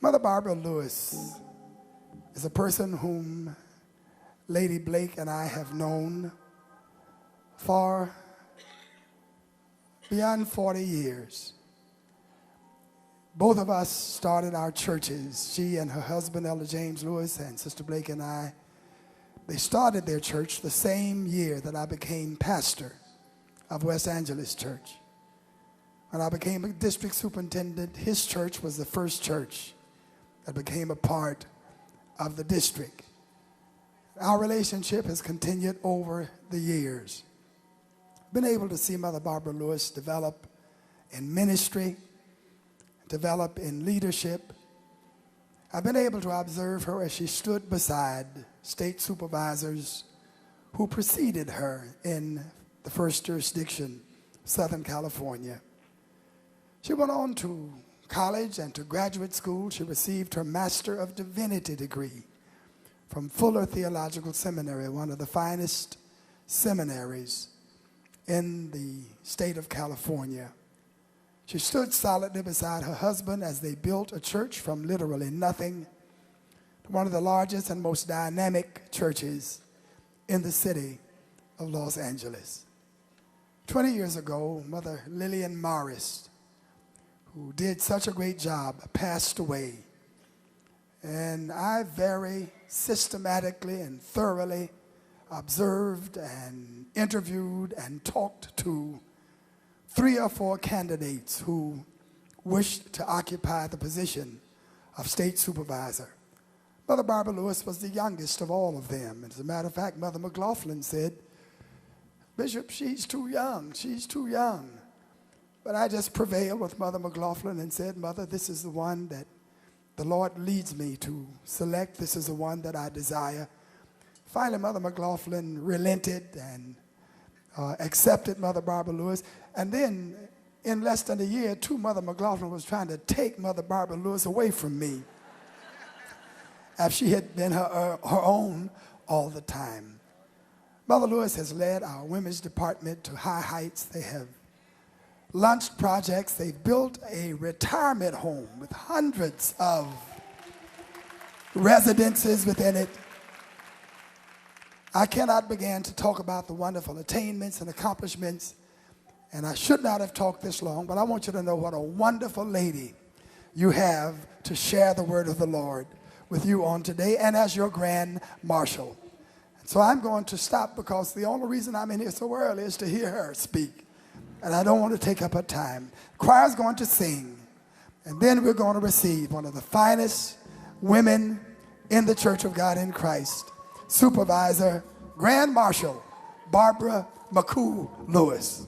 Mother Barbara Lewis is a person whom Lady Blake and I have known for beyond 40 years. Both of us started our churches. She and her husband, Elder James Lewis, and Sister Blake and I, they started their church the same year that I became pastor of West Angeles Church. When I became a district superintendent, his church was the first church that became a part of the district. Our relationship has continued over the years. Been able to see Mother Barbara Lewis develop in ministry, develop in leadership. I've been able to observe her as she stood beside state supervisors who preceded her in the first jurisdiction, Southern California. She went on to college and to graduate school. She received her Master of Divinity degree from Fuller Theological Seminary, one of the finest seminaries in the state of California. She stood solidly beside her husband as they built a church from literally nothing to one of the largest and most dynamic churches in the city of Los Angeles. 20 years ago, Mother Lillian Morris, who did such a great job, passed away. And I very systematically and thoroughly observed and interviewed and talked to 3 or 4 candidates who wished to occupy the position of state supervisor. Mother Barbara Lewis was the youngest of all of them. As a matter of fact, Mother McLaughlin said, "Bishop, she's too young, she's too young." But I just prevailed with Mother McLaughlin and said, "Mother, this is the one that the Lord leads me to select. This is the one that I desire." Finally, Mother McLaughlin relented and accepted Mother Barbara Lewis. And then, in less than a year, Mother McLaughlin was trying to take Mother Barbara Lewis away from me after she had been her own all the time. Mother Lewis has led our women's department to high heights. They have launched projects. They've built a retirement home with hundreds of residences within it. I cannot begin to talk about the wonderful attainments and accomplishments, and I should not have talked this long, but I want you to know what a wonderful lady you have to share the word of the Lord with you on today and as your Grand Marshal. So I'm going to stop because the only reason I'm in here so early is to hear her speak. And I don't want to take up her time. The choir's going to sing, and then we're going to receive one of the finest women in the Church of God in Christ, Supervisor, Grand Marshal, Barbara McCoo Lewis.